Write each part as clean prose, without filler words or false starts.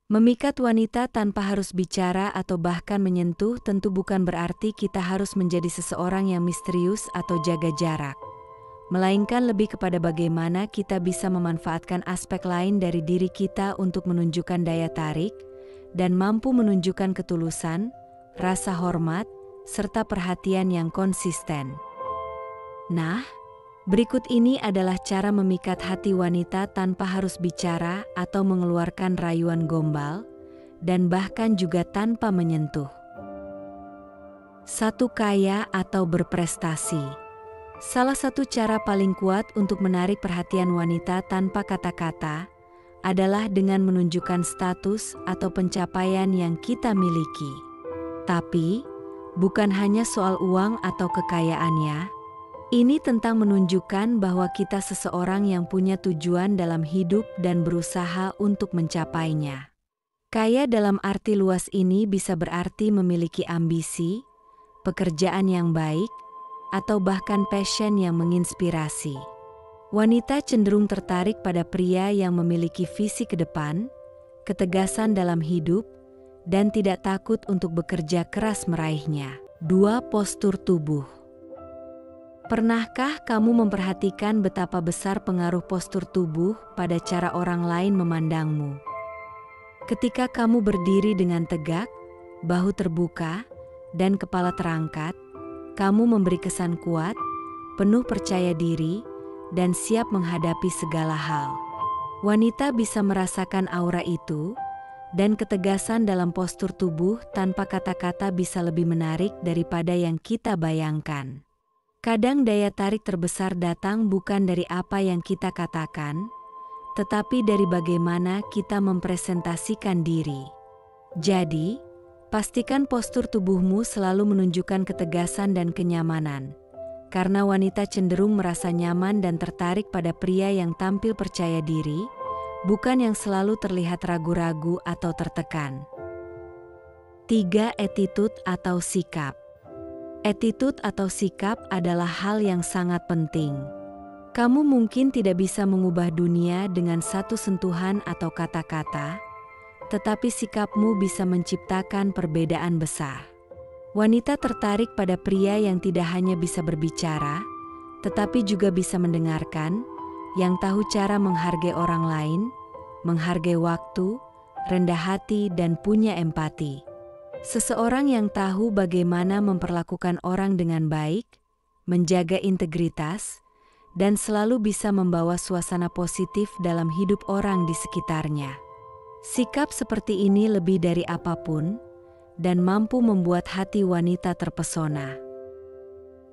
Memikat wanita tanpa harus bicara atau bahkan menyentuh tentu bukan berarti kita harus menjadi seseorang yang misterius atau jaga jarak. Melainkan lebih kepada bagaimana kita bisa memanfaatkan aspek lain dari diri kita untuk menunjukkan daya tarik, dan mampu menunjukkan ketulusan, rasa hormat, serta perhatian yang konsisten. Nah, berikut ini adalah cara memikat hati wanita tanpa harus bicara atau mengeluarkan rayuan gombal, dan bahkan juga tanpa menyentuh. 1. Kaya atau berprestasi. Salah satu cara paling kuat untuk menarik perhatian wanita tanpa kata-kata adalah dengan menunjukkan status atau pencapaian yang kita miliki. Tapi, bukan hanya soal uang atau kekayaannya. Ini tentang menunjukkan bahwa kita seseorang yang punya tujuan dalam hidup dan berusaha untuk mencapainya. Kaya dalam arti luas ini bisa berarti memiliki ambisi, pekerjaan yang baik, atau bahkan passion yang menginspirasi. Wanita cenderung tertarik pada pria yang memiliki visi ke depan, ketegasan dalam hidup, dan tidak takut untuk bekerja keras meraihnya. 2. Postur tubuh. Pernahkah kamu memperhatikan betapa besar pengaruh postur tubuh pada cara orang lain memandangmu? Ketika kamu berdiri dengan tegak, bahu terbuka, dan kepala terangkat, kamu memberi kesan kuat, penuh percaya diri, dan siap menghadapi segala hal. Wanita bisa merasakan aura itu, dan ketegasan dalam postur tubuh tanpa kata-kata bisa lebih menarik daripada yang kita bayangkan. Kadang daya tarik terbesar datang bukan dari apa yang kita katakan, tetapi dari bagaimana kita mempresentasikan diri. Jadi, pastikan postur tubuhmu selalu menunjukkan ketegasan dan kenyamanan, karena wanita cenderung merasa nyaman dan tertarik pada pria yang tampil percaya diri, bukan yang selalu terlihat ragu-ragu atau tertekan. 3. Attitude atau sikap. Attitude atau sikap adalah hal yang sangat penting. Kamu mungkin tidak bisa mengubah dunia dengan satu sentuhan atau kata-kata, tetapi sikapmu bisa menciptakan perbedaan besar. Wanita tertarik pada pria yang tidak hanya bisa berbicara, tetapi juga bisa mendengarkan, yang tahu cara menghargai orang lain, menghargai waktu, rendah hati, dan punya empati. Seseorang yang tahu bagaimana memperlakukan orang dengan baik, menjaga integritas, dan selalu bisa membawa suasana positif dalam hidup orang di sekitarnya. Sikap seperti ini lebih dari apapun, dan mampu membuat hati wanita terpesona.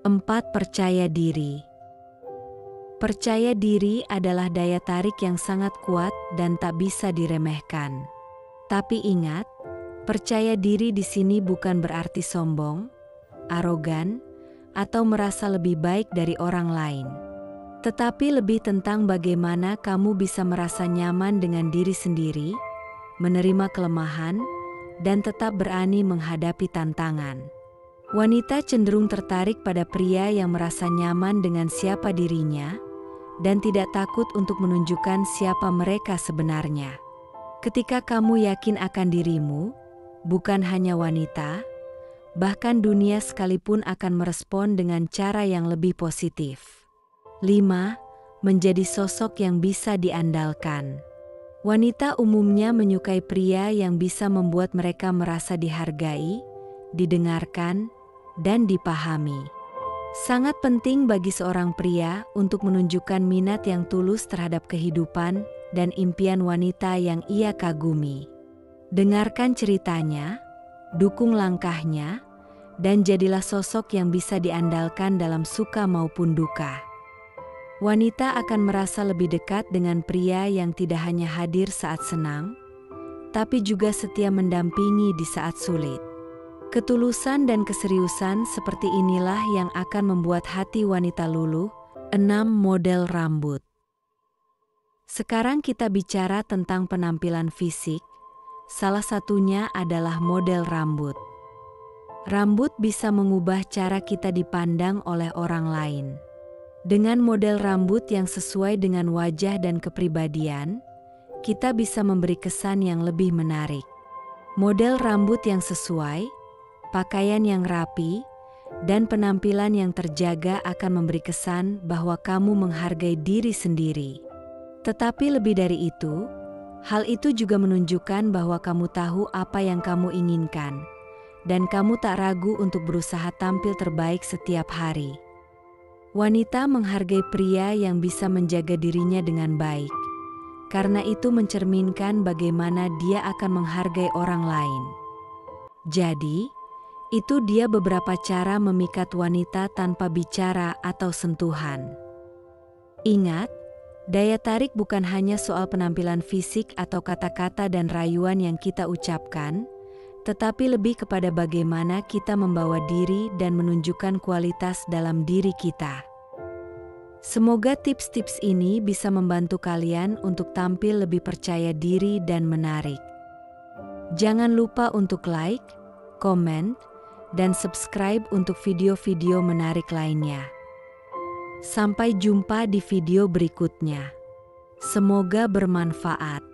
4. Percaya diri. Percaya diri adalah daya tarik yang sangat kuat dan tak bisa diremehkan. Tapi ingat, percaya diri di sini bukan berarti sombong, arogan, atau merasa lebih baik dari orang lain. Tetapi lebih tentang bagaimana kamu bisa merasa nyaman dengan diri sendiri, menerima kelemahan, dan tetap berani menghadapi tantangan. Wanita cenderung tertarik pada pria yang merasa nyaman dengan siapa dirinya, dan tidak takut untuk menunjukkan siapa mereka sebenarnya. Ketika kamu yakin akan dirimu, bukan hanya wanita, bahkan dunia sekalipun akan merespon dengan cara yang lebih positif. 5. Menjadi sosok yang bisa diandalkan. Wanita umumnya menyukai pria yang bisa membuat mereka merasa dihargai, didengarkan, dan dipahami. Sangat penting bagi seorang pria untuk menunjukkan minat yang tulus terhadap kehidupan dan impian wanita yang ia kagumi. Dengarkan ceritanya, dukung langkahnya, dan jadilah sosok yang bisa diandalkan dalam suka maupun duka. Wanita akan merasa lebih dekat dengan pria yang tidak hanya hadir saat senang, tapi juga setia mendampingi di saat sulit. Ketulusan dan keseriusan seperti inilah yang akan membuat hati wanita luluh. 6. Model rambut. Sekarang kita bicara tentang penampilan fisik, salah satunya adalah model rambut. Rambut bisa mengubah cara kita dipandang oleh orang lain. Dengan model rambut yang sesuai dengan wajah dan kepribadian, kita bisa memberi kesan yang lebih menarik. Model rambut yang sesuai, pakaian yang rapi, dan penampilan yang terjaga akan memberi kesan bahwa kamu menghargai diri sendiri. Tetapi lebih dari itu, hal itu juga menunjukkan bahwa kamu tahu apa yang kamu inginkan, dan kamu tak ragu untuk berusaha tampil terbaik setiap hari. Wanita menghargai pria yang bisa menjaga dirinya dengan baik, karena itu mencerminkan bagaimana dia akan menghargai orang lain. Jadi, itu dia beberapa cara memikat wanita tanpa bicara atau sentuhan. Ingat, daya tarik bukan hanya soal penampilan fisik atau kata-kata dan rayuan yang kita ucapkan, tetapi lebih kepada bagaimana kita membawa diri dan menunjukkan kualitas dalam diri kita. Semoga tips-tips ini bisa membantu kalian untuk tampil lebih percaya diri dan menarik. Jangan lupa untuk like, komen, dan subscribe untuk video-video menarik lainnya. Sampai jumpa di video berikutnya. Semoga bermanfaat.